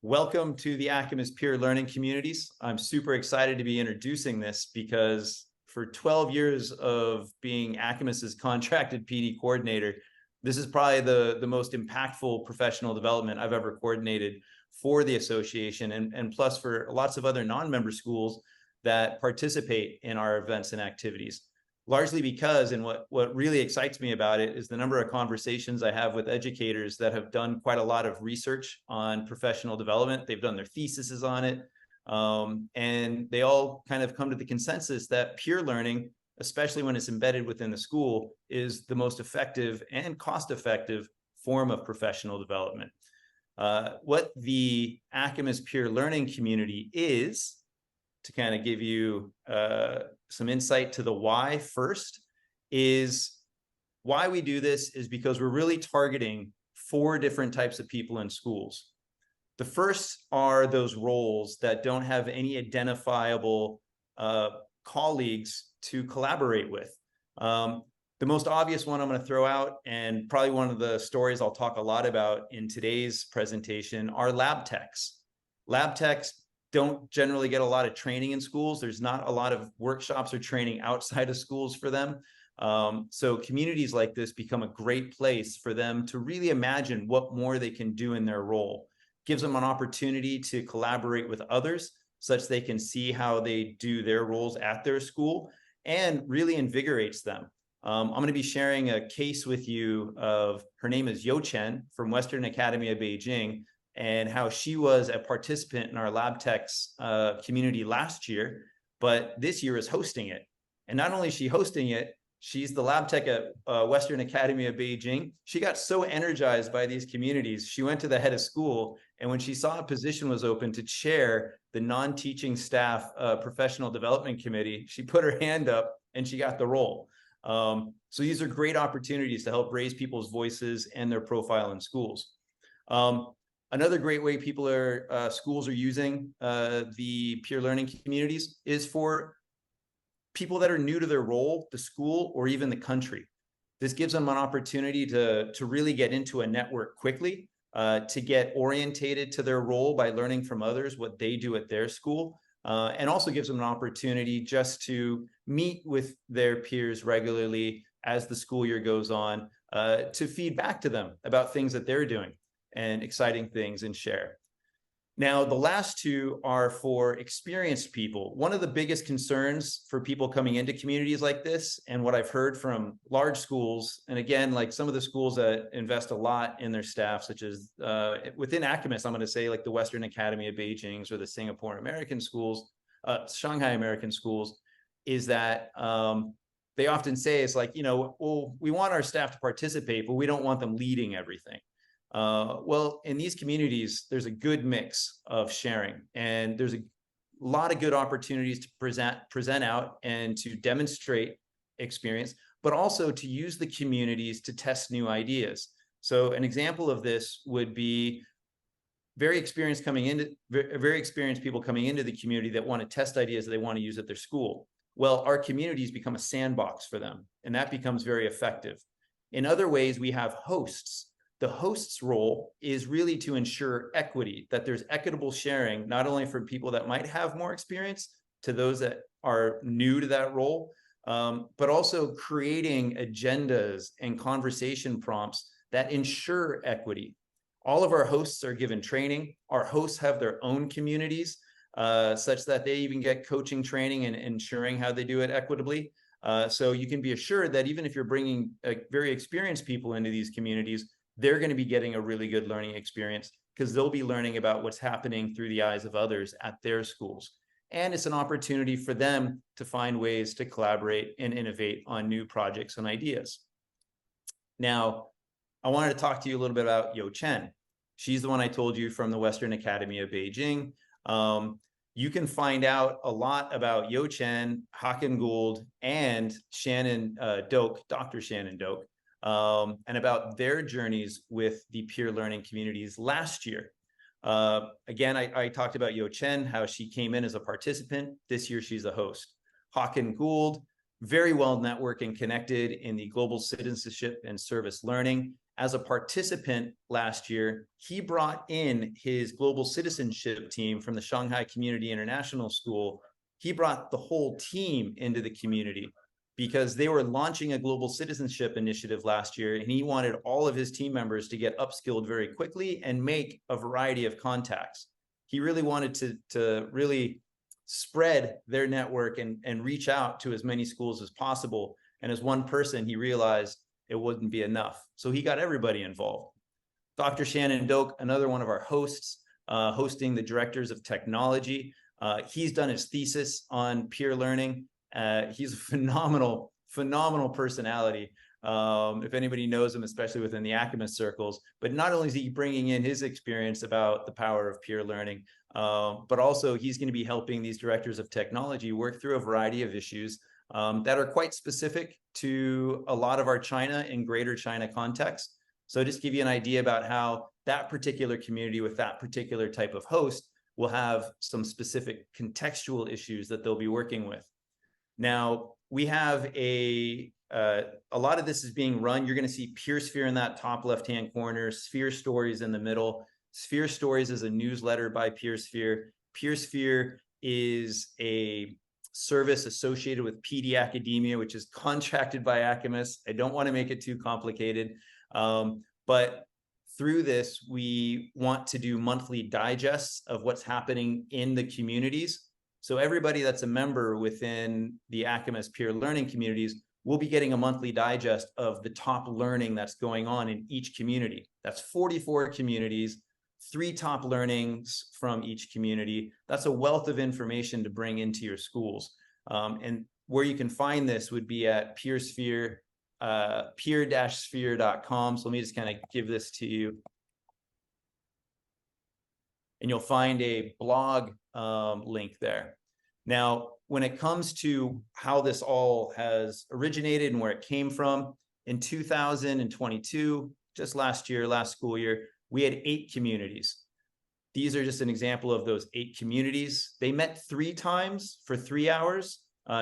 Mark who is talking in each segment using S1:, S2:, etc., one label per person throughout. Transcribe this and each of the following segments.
S1: Welcome to the Acamas peer learning communities. I'm super excited to be introducing this because for 12 years of being Acamas's contracted PD coordinator, this is probably the most impactful professional development I've ever coordinated for the association, and plus for lots of other non-member schools that participate in our events and activities. Largely because, and what really excites me about it is the number of conversations I have with educators that have done quite a lot of research on professional development. They've done their theses on it, and they all kind of come to the consensus that peer learning, especially when it's embedded within the school, is the most effective and cost-effective form of professional development. What the Acamas peer learning community is, to kind of give you some insight to the why first, is why we do this is because we're really targeting 4 different types of people in schools. The first are those roles that don't have any identifiable colleagues to collaborate with. The most obvious one I'm going to throw out, and probably one of the stories I'll talk a lot about in today's presentation, are lab techs. Lab techs don't generally get a lot of training in schools. There's not a lot of workshops or training outside of schools for them. So communities like this become a great place for them to really imagine what more they can do in their role. Gives them an opportunity to collaborate with others such they can see how they do their roles at their school, and really invigorates them. I'm going to be sharing a case with you of, her name is Yo Chen from Western Academy of Beijing, and how she was a participant in our lab techs community last year, but this year is hosting it. And not only is she hosting it, she's the lab tech at Western Academy of Beijing. She got so energized by these communities, she went to the head of school, and when she saw a position was open to chair the non-teaching staff professional development committee, she put her hand up and she got the role. So these are great opportunities to help raise people's voices and their profile in schools. Another great way schools are using the peer learning communities is for people that are new to their role, the school, or even the country. This gives them an opportunity to really get into a network quickly, to get orientated to their role by learning from others what they do at their school, and also gives them an opportunity just to meet with their peers regularly as the school year goes on, to feed back to them about things that they're doing and exciting things, and share. Now, the last 2 are for experienced people. One of the biggest concerns for people coming into communities like this, and what I've heard from large schools, and again, like some of the schools that invest a lot in their staff, such as within Acamas, I'm going to say like the Western Academy of Beijing's or the Singapore American schools, Shanghai American schools, is that they often say it's like, well, we want our staff to participate, but we don't want them leading everything. Well, in these communities, there's a good mix of sharing, and there's a lot of good opportunities to present out and to demonstrate experience, but also to use the communities to test new ideas. So an example of this would be very experienced people coming into the community that want to test ideas that they want to use at their school. Well, our communities become a sandbox for them, and that becomes very effective. In other ways, we have hosts. The host's role is really to ensure equity, that there's equitable sharing, not only for people that might have more experience to those that are new to that role, but also creating agendas and conversation prompts that ensure equity. All of our hosts are given training. Our hosts have their own communities, such that they even get coaching training and ensuring how they do it equitably. So you can be assured that even if you're bringing very experienced people into these communities, they're going to be getting a really good learning experience, because they'll be learning about what's happening through the eyes of others at their schools. And it's an opportunity for them to find ways to collaborate and innovate on new projects and ideas. Now, I wanted to talk to you a little bit about Yo Chen. She's the one I told you from the Western Academy of Beijing. You can find out a lot about Yo Chen, Hakan Gould, and Shannon Doak, Dr. Shannon Doak, and about their journeys with the peer learning communities last year. Again, I talked about Yo Chen, how she came in as a participant. This year, she's a host. Hakan Gould, very well networked and connected in the global citizenship and service learning, as a participant last year, he brought in his global citizenship team from the Shanghai Community International School. He brought the whole team into the community because they were launching a global citizenship initiative last year, and he wanted all of his team members to get upskilled very quickly and make a variety of contacts. He really wanted to really spread their network and reach out to as many schools as possible. And as one person, he realized it wouldn't be enough. So he got everybody involved. Dr. Shannon Doak, another one of our hosts, hosting the directors of technology. He's done his thesis on peer learning. He's a phenomenal personality. If anybody knows him, especially within the Acamas circles, but not only is he bringing in his experience about the power of peer learning, but also he's going to be helping these directors of technology work through a variety of issues that are quite specific to a lot of our China and greater China context. So just give you an idea about how that particular community with that particular type of host will have some specific contextual issues that they'll be working with. Now, we have a lot of this is being run. You're going to see PeerSphere in that top left-hand corner, Sphere Stories in the middle. Sphere Stories is a newsletter by PeerSphere. PeerSphere is a service associated with PD Academia, which is contracted by Acamas. I don't want to make it too complicated, but through this, we want to do monthly digests of what's happening in the communities. So everybody that's a member within the Acamas peer learning communities will be getting a monthly digest of the top learning that's going on in each community. That's 44 communities, 3 top learnings from each community. That's a wealth of information to bring into your schools. And where you can find this would be at PeerSphere, peer-sphere.com. So let me just kind of give this to you. And you'll find a blog link there. Now, when it comes to how this all has originated and where it came from, in 2022, just last year, last school year, we had 8 communities. These are just an example of those 8 communities. They met 3 times for 3 hours.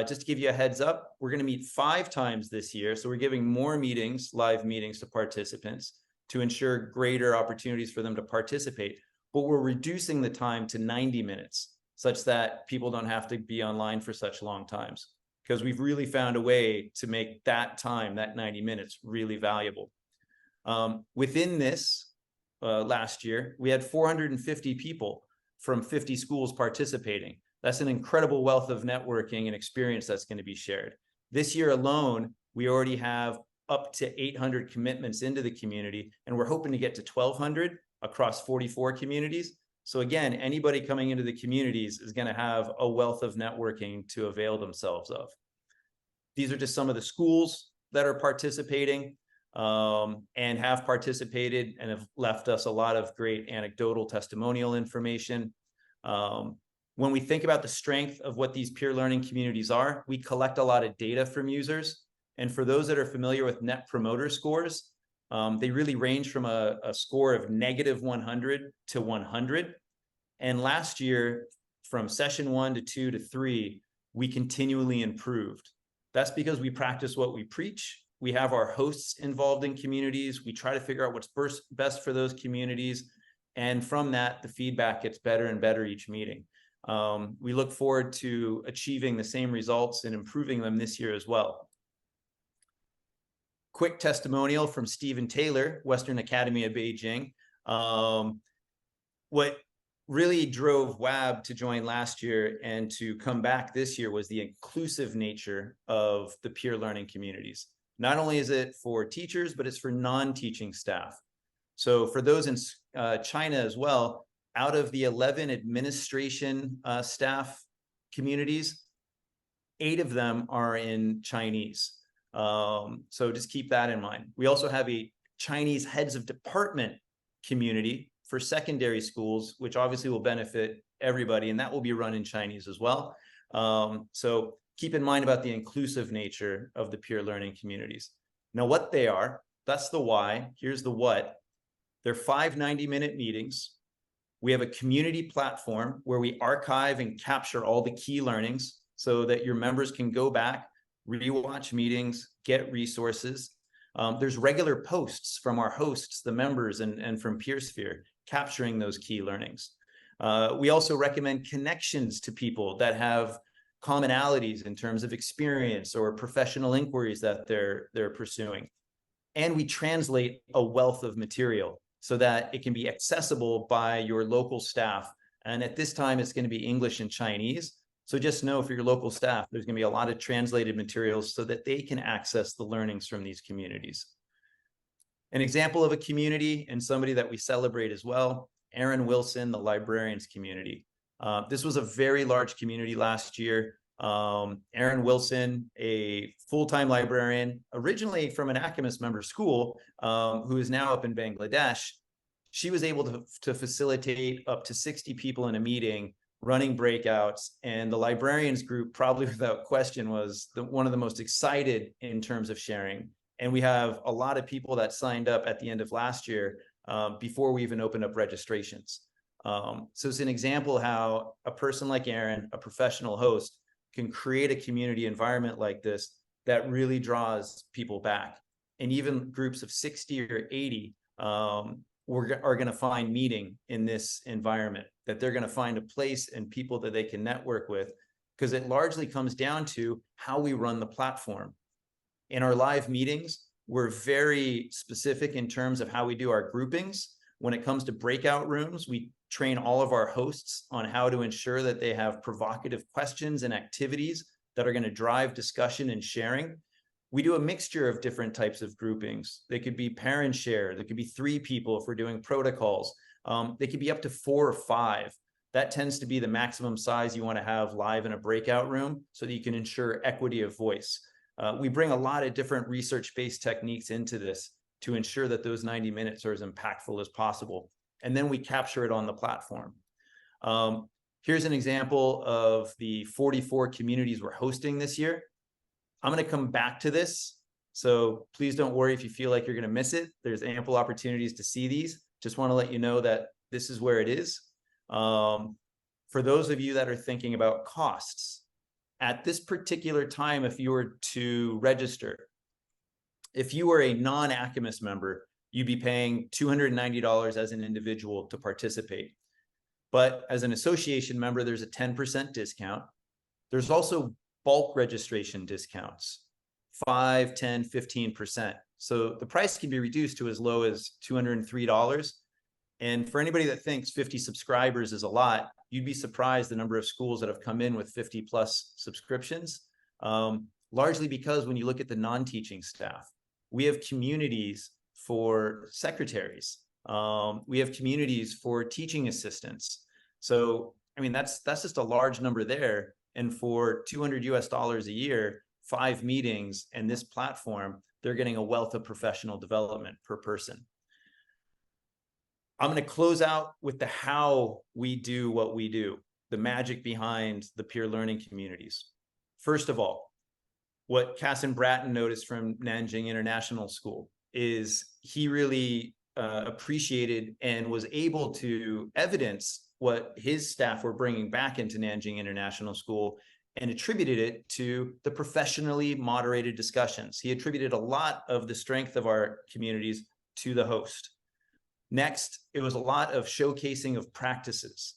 S1: Just to give you a heads up, we're going to meet 5 times this year. So we're giving more meetings, live meetings to participants to ensure greater opportunities for them to participate. But we're reducing the time to 90 minutes such that people don't have to be online for such long times, because we've really found a way to make that time, that 90 minutes, really valuable. Within this last year, we had 450 people from 50 schools participating. That's an incredible wealth of networking and experience that's going to be shared. This year alone, we already have up to 800 commitments into the community, and we're hoping to get to 1,200 across 44 communities. So again, anybody coming into the communities is going to have a wealth of networking to avail themselves of. These are just some of the schools that are participating and have participated and have left us a lot of great anecdotal testimonial information. When we think about the strength of what these peer learning communities are, we collect a lot of data from users. And for those that are familiar with Net Promoter Scores, they really range from a score of -100 to 100. And last year, from session 1 to 2 to 3, we continually improved. That's because we practice what we preach. We have our hosts involved in communities. We try to figure out what's best for those communities. And from that, the feedback gets better and better each meeting. We look forward to achieving the same results and improving them this year as well. Quick testimonial from Stephen Taylor, Western Academy of Beijing. What really drove WAB to join last year and to come back this year was the inclusive nature of the peer learning communities. Not only is it for teachers, but it's for non-teaching staff. So for those in China as well, out of the 11 administration staff communities, 8 of them are in Chinese. So just keep that in mind. We also have a Chinese heads of department community for secondary schools, which obviously will benefit everybody, and that will be run in Chinese as well. So keep in mind about the inclusive nature of the peer learning communities. Now, what they are, that's the why. Here's the what. They're 5 90-minute meetings. We have a community platform where we archive and capture all the key learnings so that your members can go back, rewatch meetings, get resources. There's regular posts from our hosts, the members, and from PeerSphere, capturing those key learnings. We also recommend connections to people that have commonalities in terms of experience or professional inquiries that they're pursuing. And we translate a wealth of material so that it can be accessible by your local staff. And at this time, it's going to be English and Chinese. So just know for your local staff, there's going to be a lot of translated materials so that they can access the learnings from these communities. An example of a community and somebody that we celebrate as well, Aaron Wilson, the librarians community. This was a very large community last year. Aaron Wilson, a full-time librarian, originally from an Acamas member school, who is now up in Bangladesh. She was able to facilitate up to 60 people in a meeting, running breakouts, and the librarians group, probably without question, was one of the most excited in terms of sharing. And we have a lot of people that signed up at the end of last year before we even opened up registrations. So it's an example how a person like Aaron, a professional host, can create a community environment like this that really draws people back. And even groups of 60 or 80 are going to find meaning in this environment, that they're going to find a place and people that they can network with, because it largely comes down to how we run the platform. In our live meetings, we're very specific in terms of how we do our groupings. When it comes to breakout rooms, we train all of our hosts on how to ensure that they have provocative questions and activities that are going to drive discussion and sharing. We do a mixture of different types of groupings. They could be parent share. There could be 3 people if we're doing protocols. They could be up to 4 or 5. That tends to be the maximum size you want to have live in a breakout room so that you can ensure equity of voice. We bring a lot of different research-based techniques into this to ensure that those 90 minutes are as impactful as possible. And then we capture it on the platform. Here's an example of the 44 communities we're hosting this year. I'm going to come back to this, so please don't worry if you feel like you're going to miss it. There's ample opportunities to see these. Just want to let you know that this is where it is. For those of you that are thinking about costs, at this particular time, if you were to register, if you were a non-Acamas member, you'd be paying $290 as an individual to participate. But as an association member, there's a 10% discount. There's also bulk registration discounts, 5, 10, 15%. So the price can be reduced to as low as $203. And for anybody that thinks 50 subscribers is a lot, you'd be surprised the number of schools that have come in with 50 plus subscriptions, largely because when you look at the non-teaching staff, we have communities for secretaries. We have communities for teaching assistants. So, I mean, that's just a large number there. And for $200 a year, 5 meetings and this platform, they're getting a wealth of professional development per person. I'm going to close out with the how we do what we do, the magic behind the peer learning communities. First of all, what Casson Bratton noticed from Nanjing International School is he really appreciated and was able to evidence what his staff were bringing back into Nanjing International School and attributed it to the professionally moderated discussions. He attributed a lot of the strength of our communities to the host. Next, it was a lot of showcasing of practices.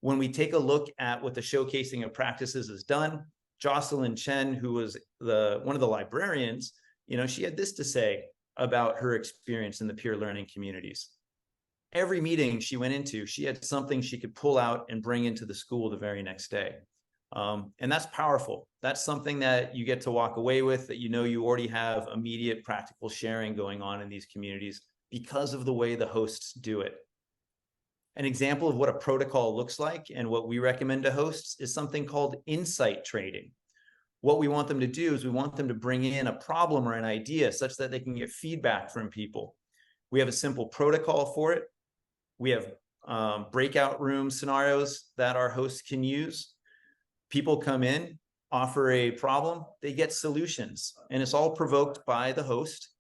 S1: When we take a look at what the showcasing of practices has done, Jocelyn Chen, who was one of the librarians, she had this to say about her experience in the peer learning communities. Every meeting she went into, she had something she could pull out and bring into the school the very next day. And that's powerful. That's something that you get to walk away with, that you already have immediate practical sharing going on in these communities because of the way the hosts do it. An example of what a protocol looks like and what we recommend to hosts is something called insight trading. What we want them to do is we want them to bring in a problem or an idea such that they can get feedback from people. We have a simple protocol for it. We have breakout room scenarios that our hosts can use. People come in, offer a problem, they get solutions, and it's all provoked by the host.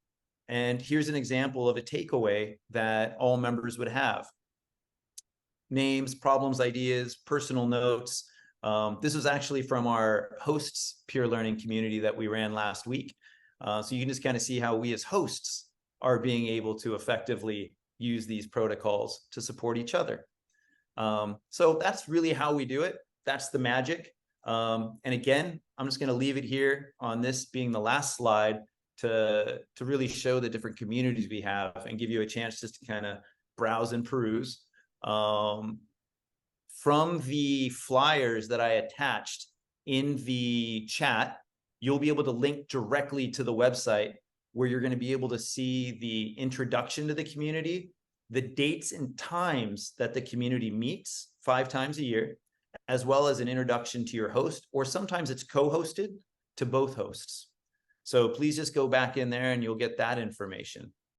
S1: And here's an example of a takeaway that all members would have. Names, problems, ideas, personal notes. This was actually from our hosts peer learning community that we ran last week. So you can just kind of see how we as hosts are being able to effectively use these protocols to support each other. So that's really how we do it. That's the magic. And again, I'm just going to leave it here on this being the last slide to really show the different communities we have and give you a chance just to kind of browse and peruse. From the flyers that I attached in the chat, you'll be able to link directly to the website where you're going to be able to see the introduction to the community, the dates and times that the community meets 5 times a year, as well as an introduction to your host, or sometimes it's co-hosted to both hosts. So please just go back in there and you'll get that information.